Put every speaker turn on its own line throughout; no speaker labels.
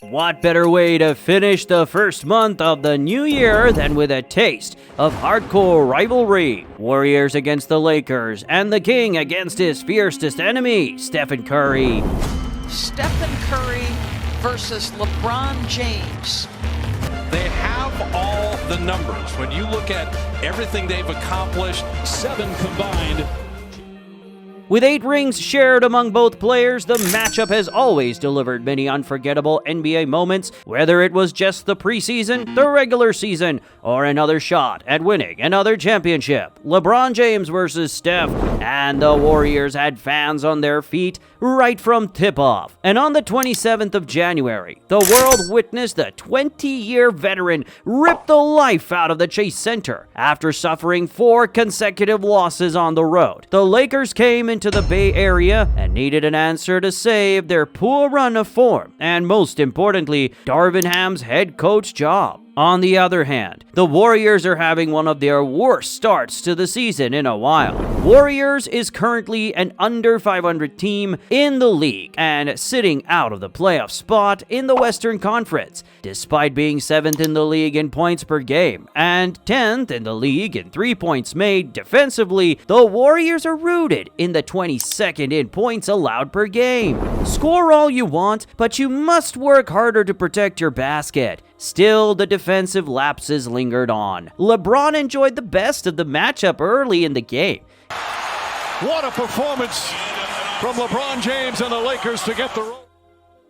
What better way to finish the first month of the new year than with a taste of hardcore rivalry? Warriors against the Lakers, and the King against his fiercest enemy, Stephen Curry.
Stephen Curry versus LeBron James.
They have all the numbers. When you look at everything they've accomplished, 7 combined.
With 8 rings shared among both players, the matchup has always delivered many unforgettable NBA moments, whether it was just the preseason, the regular season, or another shot at winning another championship. LeBron James versus Steph, and the Warriors had fans on their feet right from tip-off. And on the 27th of January, the world witnessed the 20-year veteran rip the life out of the Chase Center after suffering 4 consecutive losses on the road. The Lakers came into the Bay Area and needed an answer to save their poor run of form, and most importantly, Darvin Ham's head coach job. On the other hand, the Warriors are having one of their worst starts to the season in a while. Warriors is currently an under 500 team in the league and sitting out of the playoff spot in the Western Conference, despite being 7th in the league in points per game and 10th in the league in 3 points made defensively. The Warriors are rooted in the 22nd in points allowed per game. Score all you want, but you must work harder to protect your basket. Still, the defensive lapses lingered on. LeBron enjoyed the best of the matchup early in the game.
What a performance from LeBron James and the Lakers to get the roll.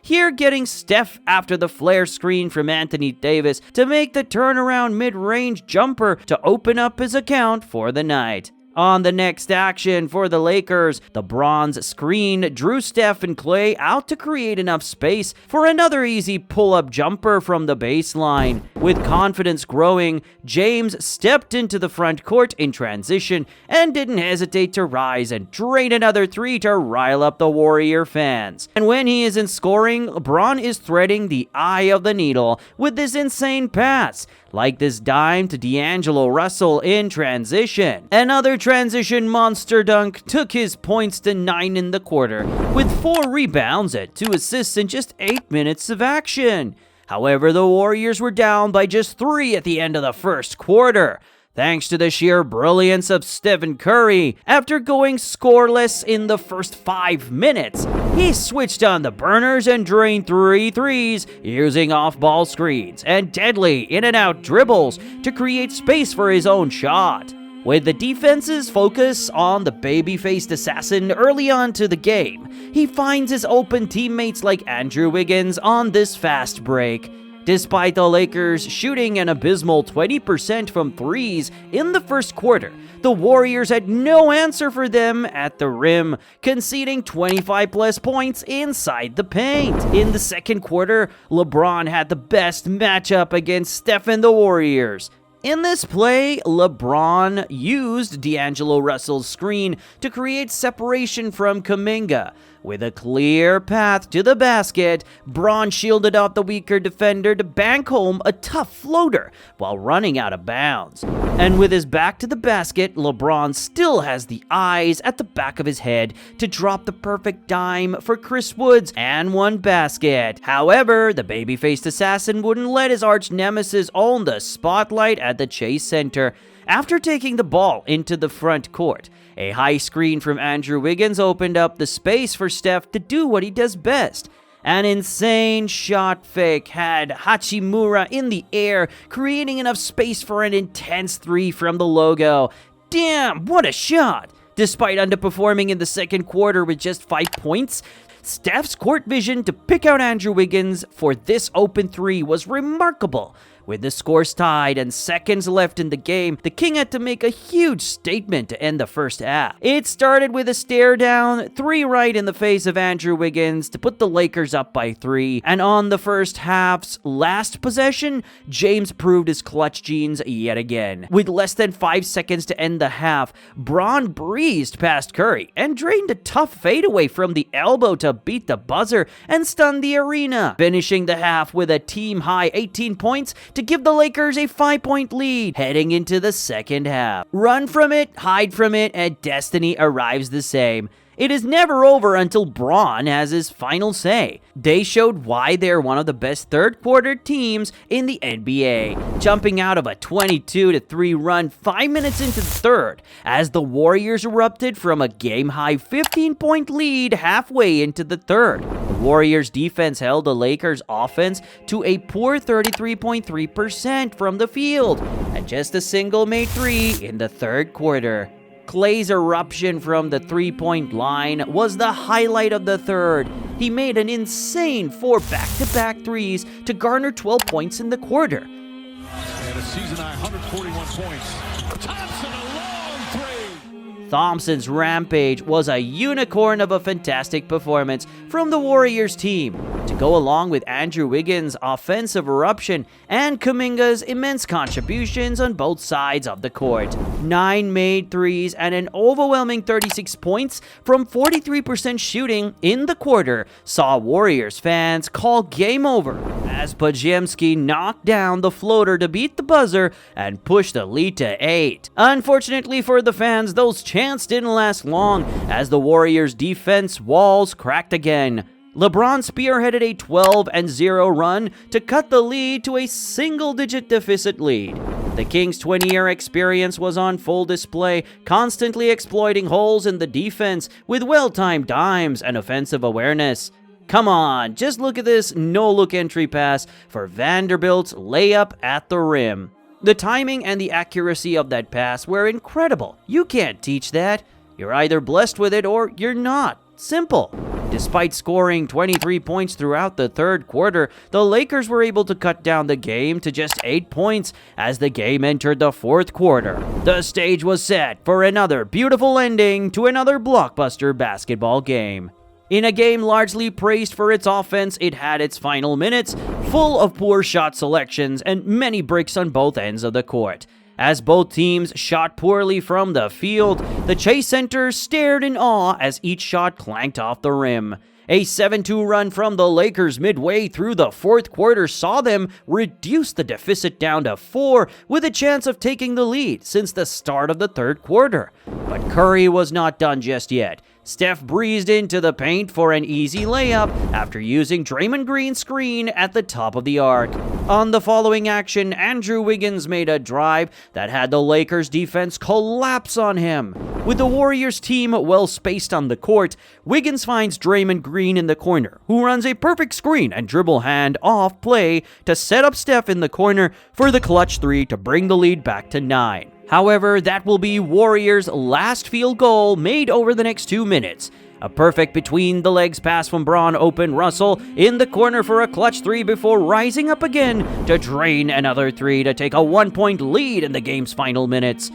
Here getting Steph after the flare screen from Anthony Davis to make the turnaround mid-range jumper to open up his account for the night. On the next action for the Lakers, the bronze screen drew Steph and Klay out to create enough space for another easy pull-up jumper from the baseline. With confidence growing, James stepped into the front court in transition and didn't hesitate to rise and drain another 3 to rile up the Warrior fans. And when he isn't scoring, LeBron is threading the eye of the needle with this insane pass, like this dime to D'Angelo Russell in transition. Another transition monster dunk took his points to 9 in the quarter, with 4 rebounds and 2 assists in just 8 minutes of action. However, the Warriors were down by just 3 at the end of the first quarter, thanks to the sheer brilliance of Stephen Curry. After going scoreless in the first 5 minutes, he switched on the burners and drained 3 threes using off-ball screens and deadly in-and-out dribbles to create space for his own shot. With the defense's focus on the baby-faced assassin early on to the game, he finds his open teammates like Andrew Wiggins on this fast break. Despite the Lakers shooting an abysmal 20% from threes in the first quarter, the Warriors had no answer for them at the rim, conceding 25-plus points inside the paint. In the second quarter, LeBron had the best matchup against Steph and the Warriors. In this play, LeBron used D'Angelo Russell's screen to create separation from Kuminga. With a clear path to the basket, Bron shielded off the weaker defender to bank home a tough floater while running out of bounds. And with his back to the basket, LeBron still has the eyes at the back of his head to drop the perfect dime for Chris Woods and one basket. However, the baby-faced assassin wouldn't let his arch nemesis own the spotlight at the Chase Center. After taking the ball into the front court, a high screen from Andrew Wiggins opened up the space for Steph to do what he does best. An insane shot fake had Hachimura in the air, creating enough space for an intense 3 from the logo. Damn, what a shot! Despite underperforming in the second quarter with just 5 points, Steph's court vision to pick out Andrew Wiggins for this open 3 was remarkable. With the scores tied and seconds left in the game, the King had to make a huge statement to end the first half. It started with a stare down, 3 right in the face of Andrew Wiggins to put the Lakers up by 3. And on the first half's last possession, James proved his clutch genes yet again. With less than 5 seconds to end the half, Bron breezed past Curry and drained a tough fadeaway from the elbow to beat the buzzer and stun the arena, finishing the half with a team-high 18 points to give the Lakers a 5-point lead heading into the second half. Run from it, hide from it, and destiny arrives the same. It is never over until Bron has his final say. They showed why they're one of the best third-quarter teams in the NBA, jumping out of a 22-3 run 5 minutes into the third, as the Warriors erupted from a game-high 15-point lead halfway into the third. The Warriors' defense held the Lakers' offense to a poor 33.3% from the field, and just a single made three in the third quarter. Clay's eruption from the three-point line was the highlight of the third. He made an insane 4 back-to-back threes to garner 12 points in the quarter.
And a season-high 141 points. Thompson, a long three.
Thompson's rampage was a unicorn of a fantastic performance from the Warriors team, to go along with Andrew Wiggins' offensive eruption and Kuminga's immense contributions on both sides of the court. 9 made threes and an overwhelming 36 points from 43% shooting in the quarter saw Warriors fans call game over, as Podziemski knocked down the floater to beat the buzzer and push the lead to 8. Unfortunately for the fans, those chants didn't last long, as the Warriors' defense walls cracked again. LeBron spearheaded a 12-0 run to cut the lead to a single-digit deficit lead. The Kings' 20-year experience was on full display, constantly exploiting holes in the defense with well-timed dimes and offensive awareness. Come on, just look at this no-look entry pass for Vanderbilt's layup at the rim. The timing and the accuracy of that pass were incredible. You can't teach that. You're either blessed with it or you're not. Simple. Despite scoring 23 points throughout the third quarter, the Lakers were able to cut down the game to just 8 points as the game entered the fourth quarter. The stage was set for another beautiful ending to another blockbuster basketball game. In a game largely praised for its offense, it had its final minutes full of poor shot selections and many breaks on both ends of the court. As both teams shot poorly from the field, the Chase Center stared in awe as each shot clanked off the rim. A 7-2 run from the Lakers midway through the fourth quarter saw them reduce the deficit down to 4 with a chance of taking the lead since the start of the third quarter. But Curry was not done just yet. Steph breezed into the paint for an easy layup after using Draymond Green's screen at the top of the arc. On the following action, Andrew Wiggins made a drive that had the Lakers defense collapse on him. With the Warriors team well spaced on the court, Wiggins finds Draymond Green in the corner, who runs a perfect screen and dribble hand off play to set up Steph in the corner for the clutch 3 to bring the lead back to 9. However, that will be Warriors' last field goal made over the next 2 minutes. A perfect between-the-legs pass from Bron opened Russell in the corner for a clutch 3 before rising up again to drain another 3 to take a 1-point lead in the game's final minutes.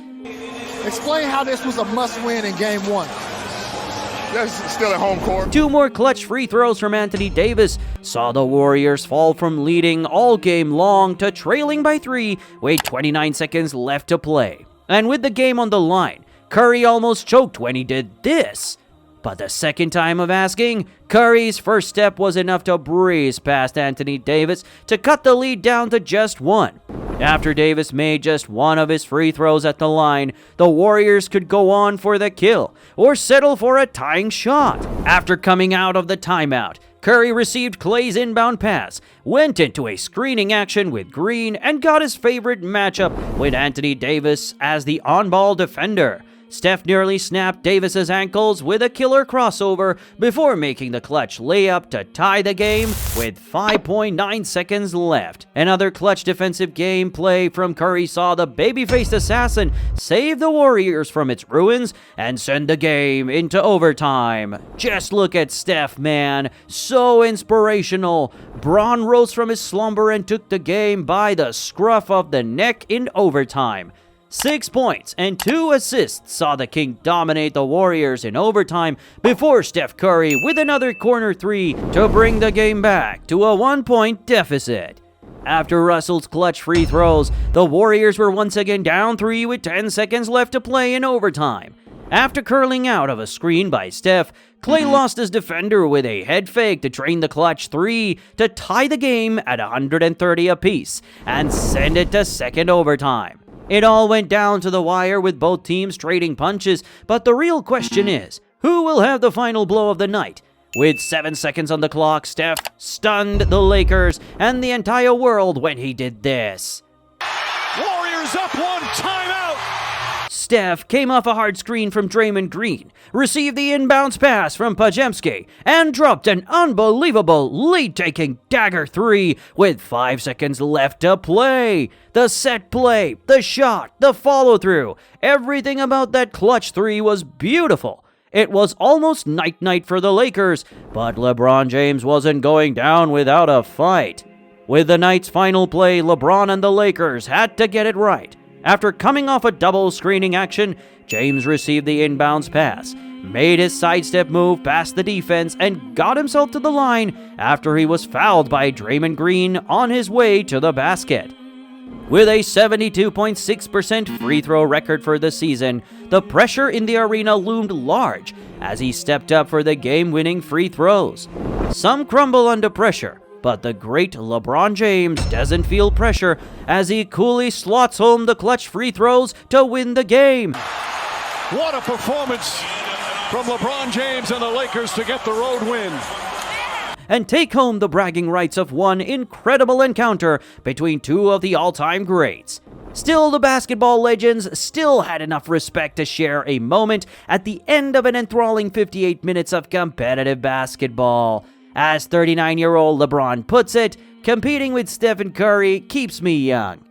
Explain how this was a must-win in Game 1.
That's still at home court.
2 more clutch free throws from Anthony Davis saw the Warriors fall from leading all game long to trailing by 3 with 29 seconds left to play. And with the game on the line, Curry almost choked when he did this. But the second time of asking, Curry's first step was enough to breeze past Anthony Davis to cut the lead down to just 1. After Davis made just 1 of his free throws at the line, the Warriors could go on for the kill or settle for a tying shot. After coming out of the timeout, Curry received Clay's inbound pass, went into a screening action with Green, and got his favorite matchup with Anthony Davis as the on-ball defender. Steph nearly snapped Davis's ankles with a killer crossover before making the clutch layup to tie the game with 5.9 seconds left. Another clutch defensive gameplay from Curry saw the baby-faced assassin save the Warriors from its ruins and send the game into overtime. Just look at Steph, man. So inspirational. Bron rose from his slumber and took the game by the scruff of the neck in overtime. 6 points and 2 assists saw the King dominate the Warriors in overtime before Steph Curry with another corner 3 to bring the game back to a 1-point deficit. After Russell's clutch free throws, the Warriors were once again down 3 with 10 seconds left to play in overtime. After curling out of a screen by Steph, Clay lost his defender with a head fake to drain the clutch 3 to tie the game at 130 apiece and send it to second overtime. It all went down to the wire with both teams trading punches, but the real question is, Who will have the final blow of the night? With 7 seconds on the clock, Steph stunned the Lakers and the entire world when he did this.
Warriors up one, timeout.
Steph came off a hard screen from Draymond Green, received the inbounds pass from Podziemski, and dropped an unbelievable lead-taking dagger three with 5 seconds left to play. The set play, the shot, the follow-through, everything about that clutch three was beautiful. It was almost night-night for the Lakers, but LeBron James wasn't going down without a fight. With the night's final play, LeBron and the Lakers had to get it right. After coming off a double screening action, James received the inbounds pass, made his sidestep move past the defense, and got himself to the line after he was fouled by Draymond Green on his way to the basket. With a 72.6% free throw record for the season, the pressure in the arena loomed large as he stepped up for the game-winning free throws. Some crumble under pressure, but the great LeBron James doesn't feel pressure as he coolly slots home the clutch free throws to win the game.
What a performance from LeBron James and the Lakers to get the road win.
And take home the bragging rights of one incredible encounter between two of the all-time greats. Still, the basketball legends still had enough respect to share a moment at the end of an enthralling 58 minutes of competitive basketball. As 39-year-old LeBron puts it, competing with Stephen Curry keeps me young.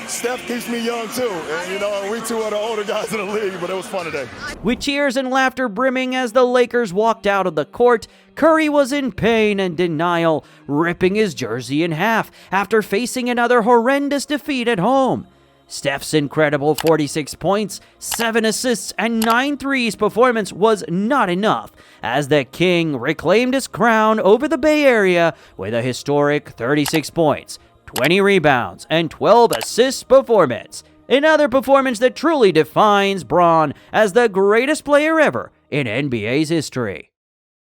Steph keeps me young too. And, we two are the older guys in the league, but it was fun today.
With cheers and laughter brimming as the Lakers walked out of the court, Curry was in pain and denial, ripping his jersey in half after facing another horrendous defeat at home. Steph's incredible 46 points, 7 assists, and 9 threes performance was not enough, as the King reclaimed his crown over the Bay Area with a historic 36 points, 20 rebounds, and 12 assists performance. Another performance that truly defines Bron as the greatest player ever in NBA's history.